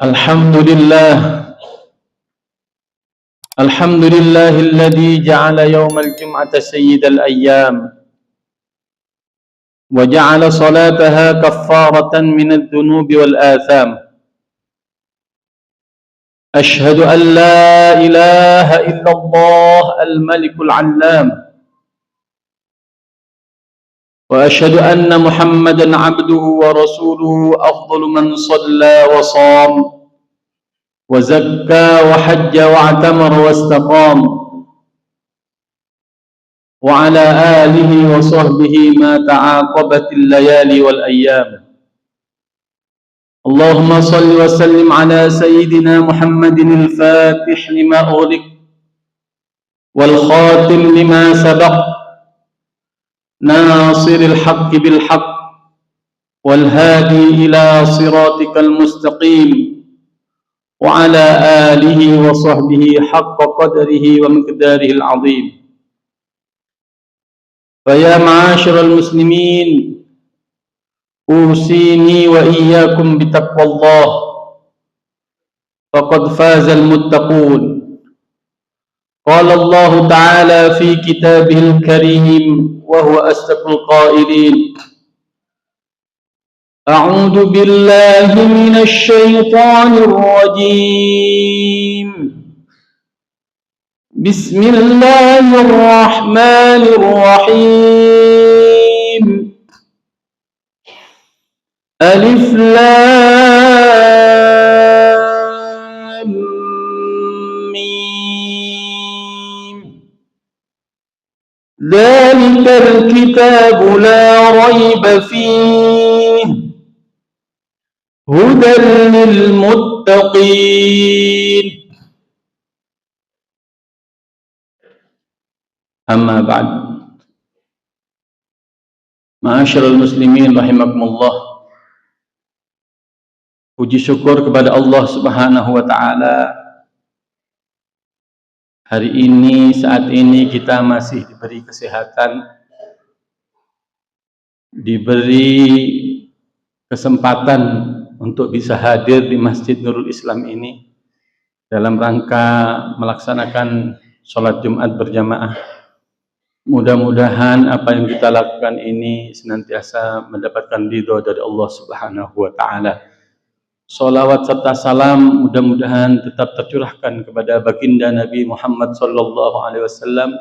الحمد لله الحمد لله الذي جعل يوم الجمعة سيد الأيام وجعل صلاتها كفارة من الذنوب والآثام. أشهد أن لا إله إلا الله الملك العلام، وأشهد أن محمدا عبده ورسوله أفضل من صلى وصام وزكى وحج واعتمر واستقام، وعلى آله وصحبه ما تعاقبت الليالي والأيام. اللهم صل وسلم على سيدنا محمد الفاتح لما أغلق والخاتم لما سبق ناصر الحق بالحق والهادي إلى صراطك المستقيم، وعلى آله وصحبه حق قدره ومقداره العظيم. فيا معاشر المسلمين، أوصيني وإياكم بتقوى الله، فقد فاز المتقون. قال الله تعالى في كتابه الكريم وهو أصدق القائلين: أعوذ بالله من الشيطان الرجيم، بسم الله الرحمن الرحيم. ألف لام ميم، ذلك الكتاب لا ريب فيه هدى للمتقين. أما بعد، Ma'asyiral muslimin rahimakumullah. Puji syukur kepada Allah Subhanahu wa taala. Hari ini, saat ini kita masih diberi kesehatan, diberi kesempatan untuk bisa hadir di Masjid Nurul Islam ini dalam rangka melaksanakan sholat Jumat berjamaah. Mudah-mudahan apa yang kita lakukan ini senantiasa mendapatkan ridho dari Allah Subhanahu wa taala. Sholawat serta salam mudah-mudahan tetap tercurahkan kepada baginda Nabi Muhammad sallallahu alaihi wasallam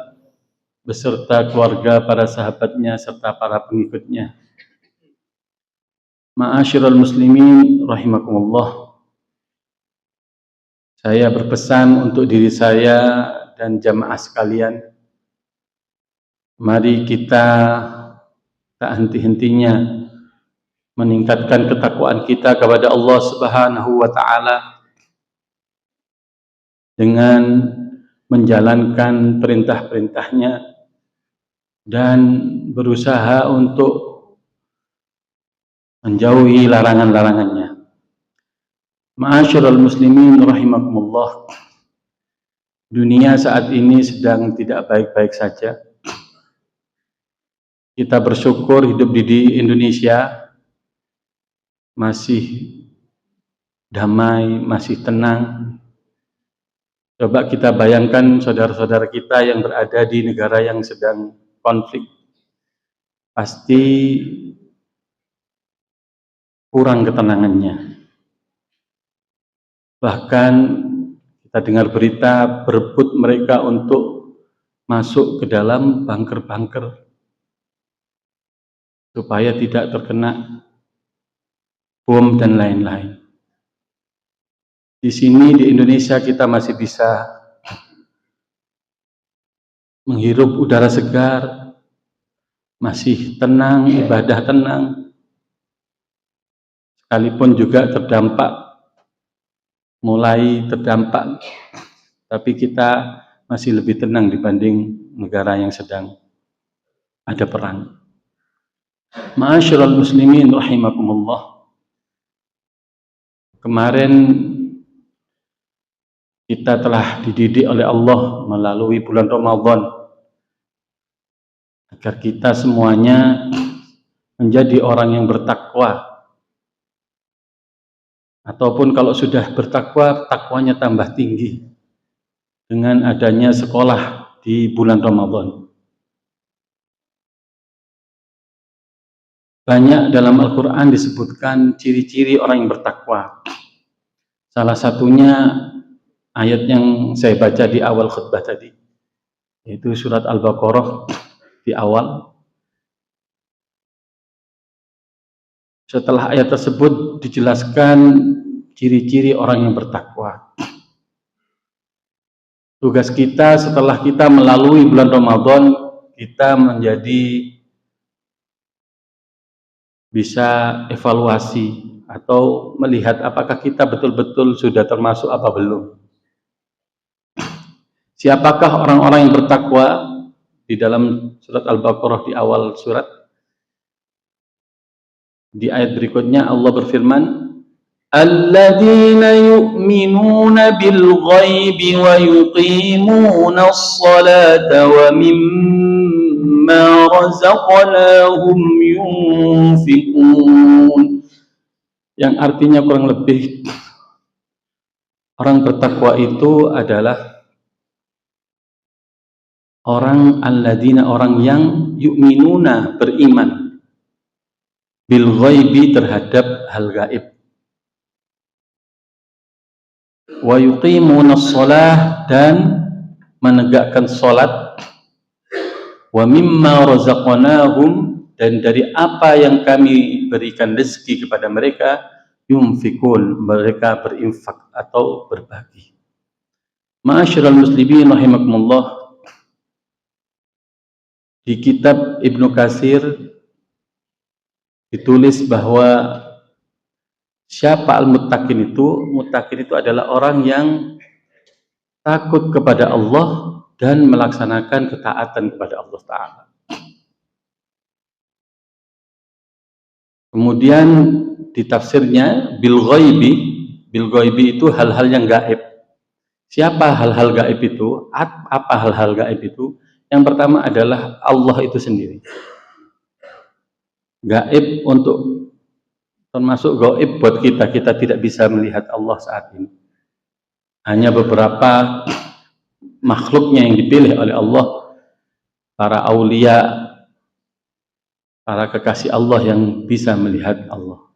beserta keluarga, para sahabatnya serta para pengikutnya. Ma'asyiral muslimin rahimakumullah. Saya berpesan untuk diri saya dan jamaah sekalian, mari kita tak henti-hentinya meningkatkan ketakwaan kita kepada Allah Subhanahu wa taala dengan menjalankan perintah-perintahnya dan berusaha untuk menjauhi larangan-larangannya. Ma'asyiral muslimin rahimakumullah. Dunia saat ini sedang tidak baik-baik saja. Kita bersyukur hidup di Indonesia masih damai, masih tenang. Coba kita bayangkan saudara-saudara kita yang berada di negara yang sedang konflik. Pasti kurang ketenangannya. Bahkan kita dengar berita berebut mereka untuk masuk ke dalam bunker-bunker supaya tidak terkena bom dan lain-lain. Di sini di Indonesia kita masih bisa menghirup udara segar, masih tenang, ibadah tenang, sekalipun juga mulai terdampak, tapi kita masih lebih tenang dibanding negara yang sedang ada perang. Ma'asyiral muslimin rahimakumullah. Kemarin kita telah dididik oleh Allah melalui bulan Ramadan agar kita semuanya menjadi orang yang bertakwa, Ataupun kalau sudah bertakwa, takwanya tambah tinggi dengan adanya sekolah di bulan Ramadan. Banyak dalam Al-Quran disebutkan ciri-ciri orang yang bertakwa. Salah satunya ayat yang saya baca di awal khutbah tadi, yaitu surat Al-Baqarah di awal. Setelah ayat tersebut dijelaskan ciri-ciri orang yang bertakwa. Tugas kita setelah kita melalui bulan Ramadan, kita menjadi bisa evaluasi atau melihat apakah kita betul-betul sudah termasuk apa belum. Siapakah orang-orang yang bertakwa? Di dalam surat Al-Baqarah di awal surat, di ayat berikutnya Allah berfirman, alladzina yu'minuna bil ghaibi wa yuqimuna as-salata wa mimma razaqnahum yunfiqun. Yang artinya kurang lebih, orang bertakwa itu adalah orang alladzina, orang yang yu'minuna, beriman, bil ghaibi, terhadap hal gaib, wa yuqimuna shalah, dan menegakkan salat, wa mimma razaqnahum, dan dari apa yang kami berikan rezeki kepada mereka, yunfikun, mereka berinfak atau berbagi. Ma'asyiral muslimin rahimakumullah, di kitab Ibnu Katsir ditulis bahwa siapa al-muttaqin itu? Muttaqin itu adalah orang yang takut kepada Allah dan melaksanakan ketaatan kepada Allah Ta'ala. Kemudian di tafsirnya, bil ghaibi itu hal-hal yang gaib. Siapa hal-hal gaib itu? Apa hal-hal gaib itu? Yang pertama adalah Allah itu sendiri. Gaib untuk, termasuk gaib buat kita, kita tidak bisa melihat Allah saat ini. Hanya beberapa makhluknya yang dipilih oleh Allah, para aulia, para kekasih Allah yang bisa melihat Allah.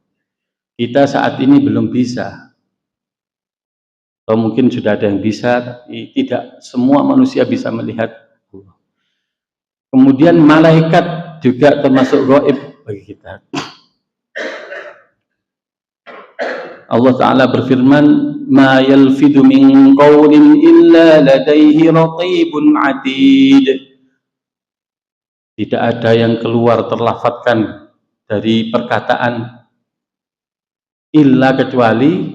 Kita saat ini belum bisa, atau mungkin sudah ada yang bisa, tapi tidak semua manusia bisa melihat Allah. Kemudian malaikat juga termasuk gaib bagi kita. Allah Ta'ala berfirman, ma yalfidu min qawlin illa ladaihi raqibun atid. Tidak ada yang keluar terlafadzkan dari perkataan illa kecuali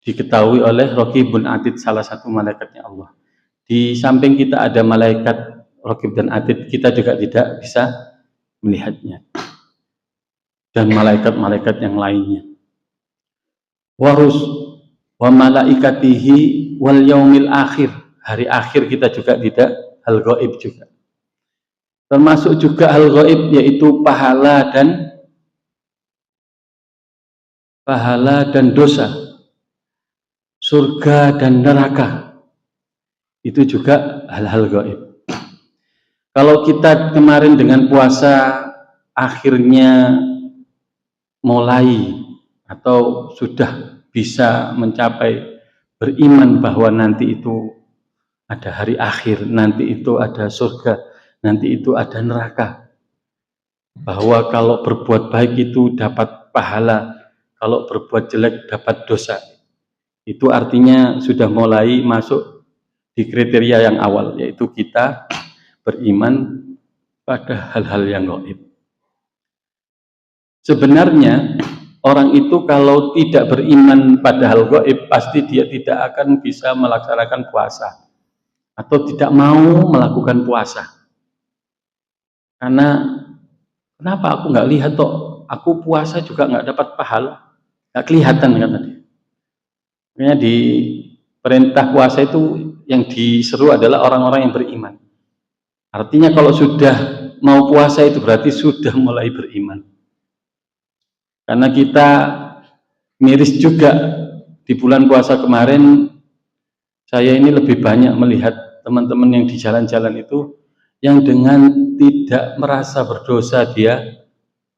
diketahui oleh raqibun atid, salah satu malaikatnya Allah. Di samping kita ada malaikat raqib dan atid, kita juga tidak bisa melihatnya, dan malaikat-malaikat yang lainnya. Warus wa malaikatihi wal yaumil akhir, hari akhir kita juga tidak, hal gaib juga. Termasuk juga hal gaib yaitu pahala dan dosa, surga dan neraka, itu juga hal-hal gaib. Kalau kita kemarin dengan puasa akhirnya mulai atau sudah bisa mencapai beriman bahwa nanti itu ada hari akhir, nanti itu ada surga, nanti itu ada neraka, bahwa kalau berbuat baik itu dapat pahala, kalau berbuat jelek dapat dosa, itu artinya sudah mulai masuk di kriteria yang awal, yaitu kita beriman pada hal-hal yang gaib. Sebenarnya orang itu kalau tidak beriman pada hal gaib, pasti dia tidak akan bisa melaksanakan puasa atau tidak mau melakukan puasa. Karena kenapa aku nggak lihat toh, aku puasa juga nggak dapat pahala, nggak kelihatan kan tadi. Makanya di perintah puasa itu yang diseru adalah orang-orang yang beriman. Artinya kalau sudah mau puasa itu berarti sudah mulai beriman. Karena kita Miris juga di bulan puasa kemarin, saya ini lebih banyak melihat teman-teman yang di jalan-jalan itu yang dengan tidak merasa berdosa dia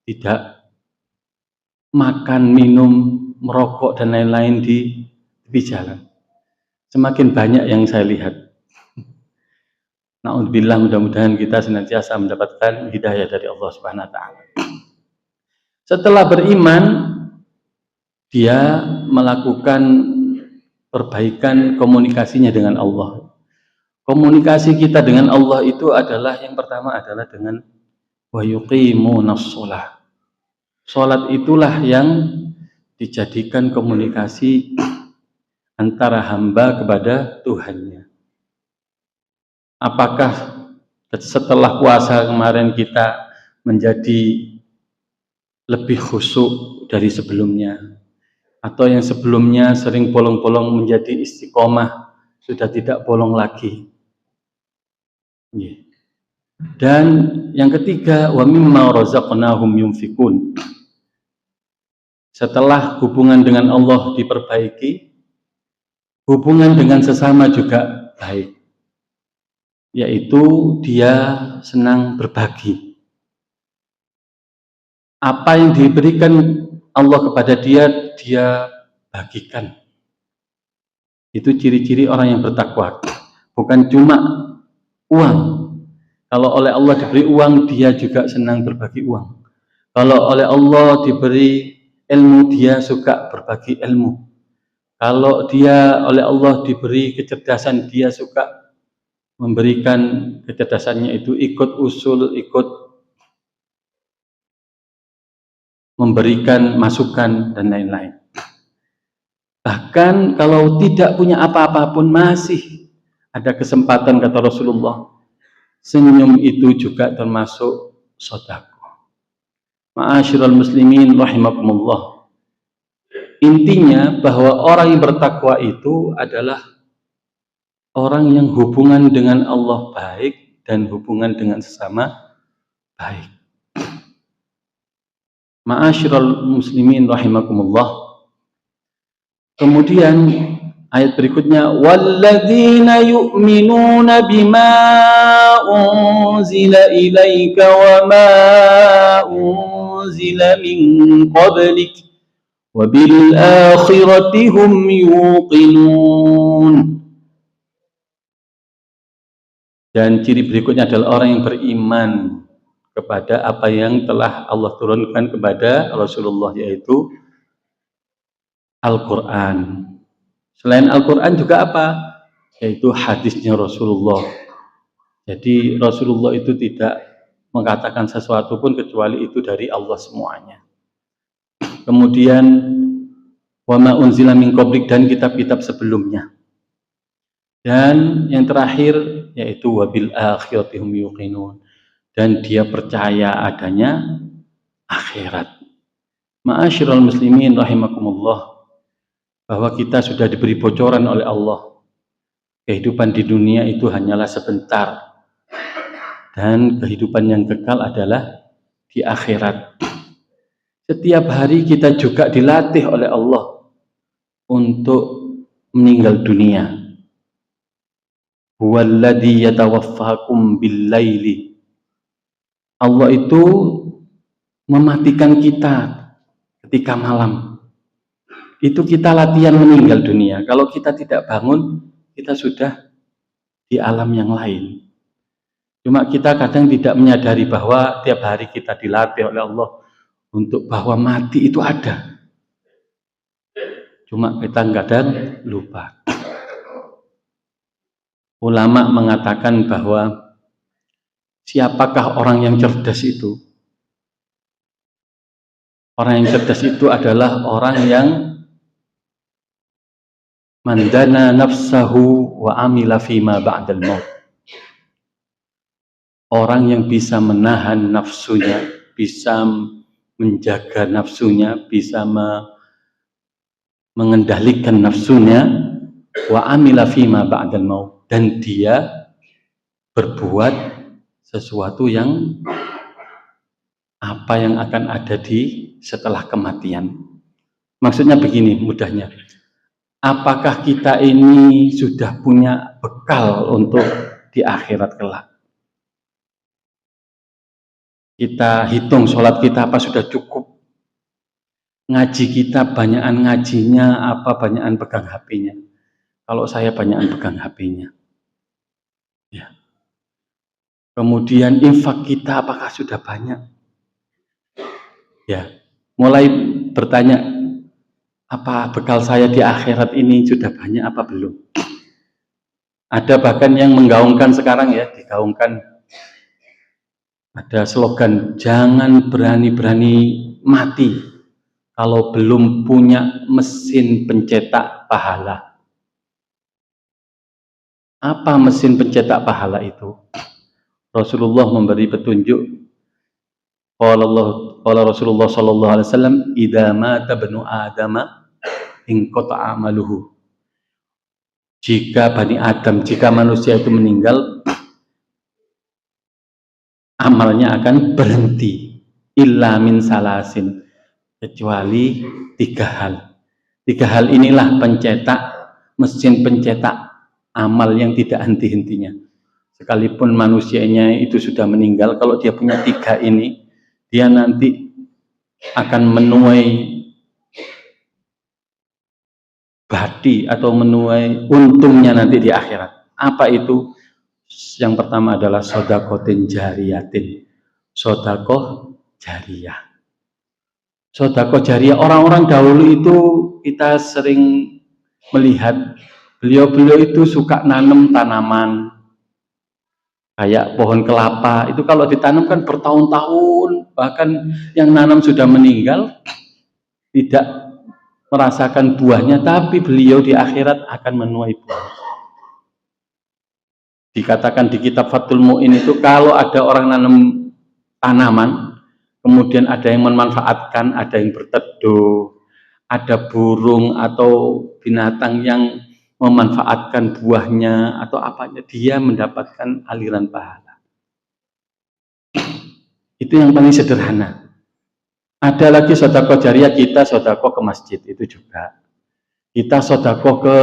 tidak makan, minum, merokok dan lain-lain di tepi jalan. Semakin banyak yang saya lihat. Na'udzubillah, mudah-mudahan kita senantiasa mendapatkan hidayah dari Allah Subhanahu wa taala. Setelah beriman, dia melakukan perbaikan komunikasinya dengan Allah. Komunikasi kita dengan Allah itu adalah yang pertama adalah dengan wa yuqimunas shalah. Salat itulah yang dijadikan komunikasi antara hamba kepada Tuhannya. Apakah setelah puasa kemarin kita menjadi lebih khusyuk dari sebelumnya, atau yang sebelumnya sering bolong-bolong menjadi istiqomah, sudah tidak bolong lagi. Dan yang ketiga, wa mimma razaqnahum yunfikun. Setelah hubungan dengan Allah diperbaiki, hubungan dengan sesama juga baik, yaitu dia senang berbagi. Apa yang diberikan Allah kepada dia, dia bagikan. Itu ciri-ciri orang yang bertakwa. Bukan cuma uang. Kalau oleh Allah diberi uang, dia juga senang berbagi uang. Kalau oleh Allah diberi ilmu, dia suka berbagi ilmu. Kalau dia oleh Allah diberi kecerdasan, dia suka memberikan kecerdasannya itu, ikut usul, ikut memberikan masukan dan lain-lain. Bahkan kalau tidak punya apa-apa pun masih ada kesempatan, kata Rasulullah, senyum itu juga termasuk sedekah. Ma'asyiral muslimin rahimakumullah. Intinya bahwa orang yang bertakwa itu adalah orang yang hubungan dengan Allah baik dan hubungan dengan sesama baik. Ma'asyiral muslimin rahimakumullah. Kemudian ayat berikutnya, walladzina yu'minuna bima unzila ilaika wa ma unzila min qablik wa bil akhirati hum yuqinun. Dan ciri berikutnya adalah orang yang beriman kepada apa yang telah Allah turunkan kepada Rasulullah, yaitu Al-Quran. Selain Al-Quran juga apa? Yaitu hadisnya Rasulullah. Jadi Rasulullah itu tidak mengatakan sesuatu pun kecuali itu dari Allah semuanya. Kemudian wa ma unzila min qablik, dan kitab-kitab sebelumnya. Dan yang terakhir yaitu wabil akhirati hum yuqinun, dan dia percaya adanya akhirat. Ma'asyiral muslimin rahimakumullah, bahwa kita sudah diberi bocoran oleh Allah. Kehidupan di dunia itu hanyalah sebentar, dan kehidupan yang kekal adalah di akhirat. Setiap hari kita juga dilatih oleh Allah untuk meninggal dunia. Huwallazi yatawaffakum bil-laili. Allah itu mematikan kita ketika malam. Itu kita latihan meninggal dunia. Kalau kita tidak bangun, kita sudah di alam yang lain. Cuma kita kadang tidak menyadari bahwa tiap hari kita dilatih oleh Allah untuk bahwa mati itu ada. Cuma kita kadang lupa. Ulama mengatakan bahwa siapakah orang yang cerdas itu? Orang yang cerdas itu adalah orang yang mandana nafsahu wa amila fima ba'dal maut. Orang yang bisa menahan nafsunya, bisa menjaga nafsunya, bisa mengendalikan nafsunya, wa amila fima ba'dal maut, dan dia berbuat sesuatu yang apa yang akan ada di setelah kematian. Maksudnya begini mudahnya. Apakah kita ini sudah punya bekal untuk di akhirat kelak? Kita hitung sholat kita apa sudah cukup? Ngaji kita banyakan ngajinya apa banyakan pegang HP-nya? Kalau saya banyakan pegang HP-nya. Ya. Kemudian infak kita apakah sudah banyak? Ya. Mulai bertanya, apa bekal saya di akhirat ini sudah banyak apa belum? Ada bahkan yang menggaungkan sekarang ya, digaungkan ada slogan, jangan berani-berani mati kalau belum punya mesin pencetak pahala. Apa mesin pencetak pahala itu? Rasulullah memberi petunjuk. Qala Rasulullah sallallahu alaihi wasallam, "Idza mata ibnu Adama inqata'a amaluhu." Jika Bani Adam, jika manusia itu meninggal, amalnya akan berhenti. Illa min salasin, kecuali 3 hal. 3 hal inilah pencetak, mesin pencetak amal yang tidak henti-hentinya. Sekalipun manusianya itu sudah meninggal, kalau dia punya 3 ini, dia nanti akan menuai badi atau menuai untungnya nanti di akhirat. Apa itu? Yang pertama adalah sodakotin jariyatin. Sodakoh jariyah. Sodakoh jariyah, orang-orang dahulu itu kita sering melihat beliau-beliau itu suka nanam tanaman kayak pohon kelapa, itu kalau ditanam kan bertahun-tahun, bahkan yang nanam sudah meninggal tidak merasakan buahnya, tapi beliau di akhirat akan menuai buah. Dikatakan di kitab Fathul Mu'in itu, kalau ada orang nanam tanaman, kemudian ada yang memanfaatkan, ada yang berteduh, ada burung atau binatang yang memanfaatkan buahnya atau apanya, dia mendapatkan aliran pahala. Itu yang paling sederhana. Ada lagi sedekah jariah kita, sedekah ke masjid, itu juga. Kita sedekah ke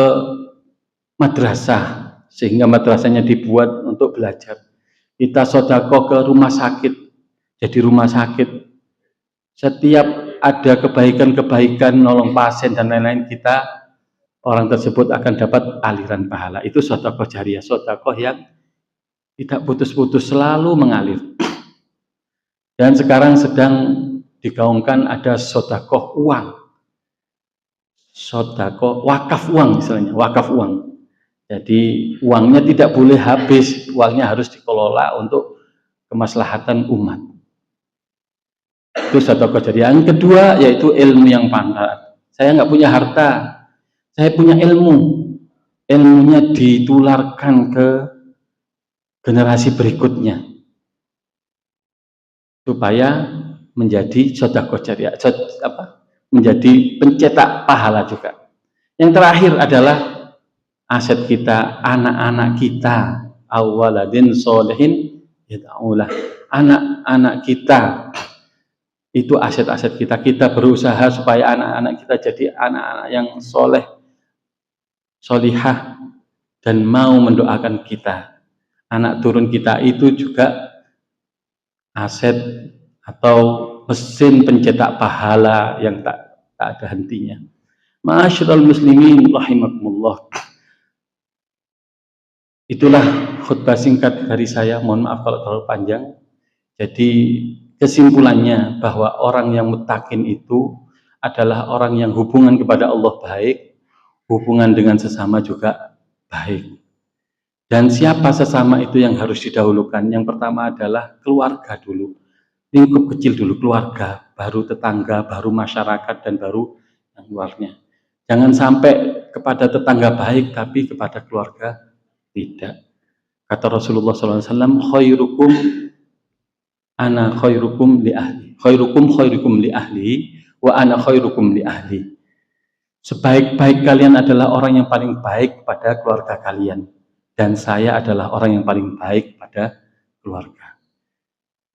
madrasah, sehingga madrasahnya dibuat untuk belajar. Kita sedekah ke rumah sakit, jadi rumah sakit. Setiap ada kebaikan-kebaikan, nolong pasien dan lain-lain, kita, orang tersebut akan dapat aliran pahala. Itu sedekah jariah, sedekah yang tidak putus-putus, selalu mengalir. Dan sekarang sedang digaungkan ada sedekah uang, sedekah wakaf uang, istilahnya wakaf uang. Jadi uangnya tidak boleh habis, uangnya harus dikelola untuk kemaslahatan umat. Itu sedekah jariah. Yang kedua yaitu ilmu yang pantas. Saya nggak punya harta, saya punya ilmu, ilmunya ditularkan ke generasi berikutnya supaya menjadi sedekah jariah, menjadi pencetak pahala juga. Yang terakhir adalah aset kita, anak-anak kita, awaladin solehin yad'ulah. Anak-anak kita itu aset-aset kita. Kita berusaha supaya anak-anak kita jadi anak-anak yang soleh, solihah, dan mau mendoakan kita. Anak turun kita itu juga aset atau mesin pencetak pahala yang tak ada hentinya. Ma'asyiral muslimin rahimakumullah. Itulah khutbah singkat dari saya. Mohon maaf kalau terlalu panjang. Jadi kesimpulannya bahwa orang yang muttaqin itu adalah orang yang hubungan kepada Allah baik, hubungan dengan sesama juga baik. Dan siapa sesama itu yang harus didahulukan? Yang pertama adalah keluarga dulu. Lingkup kecil dulu, keluarga, baru tetangga, baru masyarakat, dan baru yang luarnya. Jangan sampai kepada tetangga baik, tapi kepada keluarga tidak. Kata Rasulullah SAW, khairukum ana khairukum li ahli, khairukum li ahli, wa ana khairukum li ahli. Sebaik-baik kalian adalah orang yang paling baik pada keluarga kalian, dan saya adalah orang yang paling baik pada keluarga.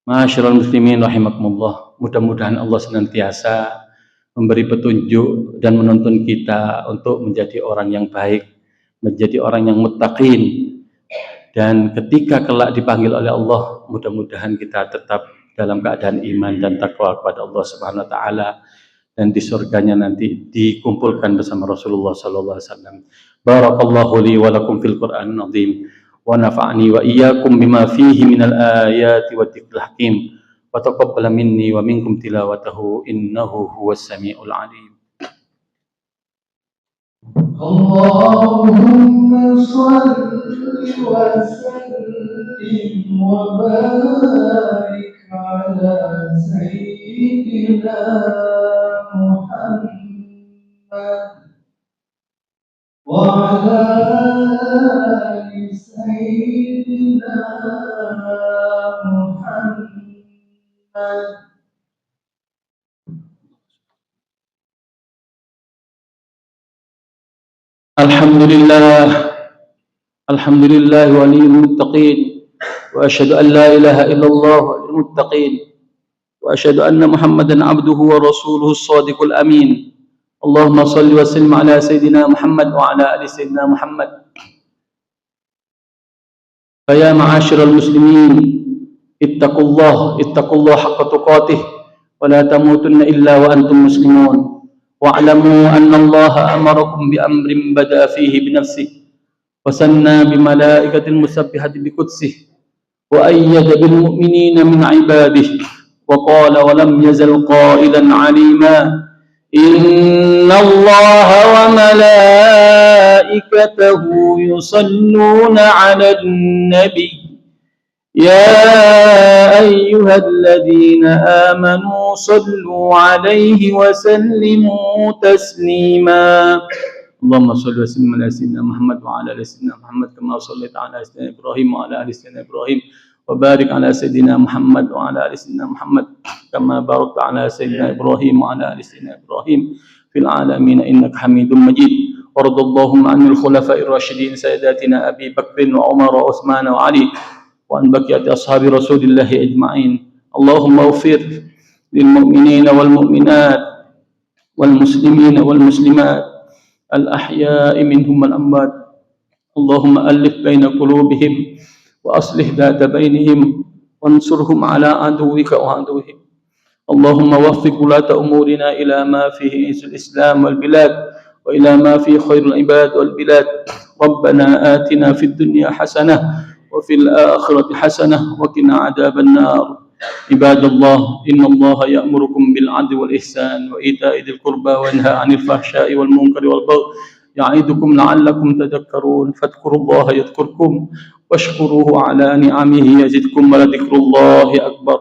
Ma'asyiral muslimin rahimakumullah. Mudah-mudahan Allah senantiasa memberi petunjuk dan menuntun kita untuk menjadi orang yang baik, menjadi orang yang muttaqin. Dan ketika kelak dipanggil oleh Allah, mudah-mudahan kita tetap dalam keadaan iman dan takwa kepada Allah Subhanahu wa taala, dan di surganya nanti dikumpulkan bersama Rasulullah sallallahu alaihi wasallam. Barakallahu li wa lakum fil Qur'anil azim wa nafa'ani wa iyyakum bima fihi minal ayati wa dzikril hakim wa taqabbal minni wa minkum tilawatahu innahu huwas samiul alim. Allahumma shalli wa sallim wa barik ala sayyidina Muhammad wa ala ali sayyidina Muhammad. الحمد لله ولي المتقين وأشهد أن لا إله إلا الله ولي المتقين وأشهد أن محمدا عبده ورسوله الصادق الأمين. اللهم صل وسلم على سيدنا محمد وعلى آل سيدنا محمد. فيا معاشر المسلمين اتقوا الله حق تقاته ولا تموتن إلا وأنتم مسلمون. واعلموا أن الله أمركم بأمر بدأ فيه بنفسه وثنى بملائكة المسبحة بقدسه وأيد بالمؤمنين من عباده وقال ولم يزل قائلا عليما إن الله وملائكته يصلون على النبي يا أيها الذين آمنوا صلوا عليه وسلموا تسليما. اللهم صل وسلم على سيدنا محمد وعلى آل سيدنا محمد كما صليت على سيدنا إبراهيم وعلى آل سيدنا إبراهيم وبارك على سيدنا محمد وعلى آل سيدنا محمد كما باركت على سيدنا إبراهيم وعلى آل سيدنا إبراهيم في العالمين إنك حميد مجيد. وارض اللهم عن الخلفاء الراشدين سيداتنا أبي بكر وعمر وعثمان وعلي وعن بقية أصحاب رسول الله أجمعين. اللهم اغفر للمؤمنين والمؤمنات والمسلمين والمسلمات الأحياء منهم والأموات. اللهم ألف بين قلوبهم وأصلح ذات بينهم وانصرهم على عدوك وعدوهم. اللهم وفق ولاة أمورنا إلى ما فيه عز الإسلام والبلاد وإلى ما فيه خير العباد والبلاد. ربنا آتنا في الدنيا حسنة وفي الآخرة حسنة وقنا عذاب النار. عباد الله إن الله يأمركم بالعدل والإحسان وإيتاء ذي القربى وينهى عن الفحشاء والمنكر والبغي يعظكم لعلكم تذكرون. فاذكروا الله يذكركم واشكروه على نعمه يزدكم ولذكر الله أكبر.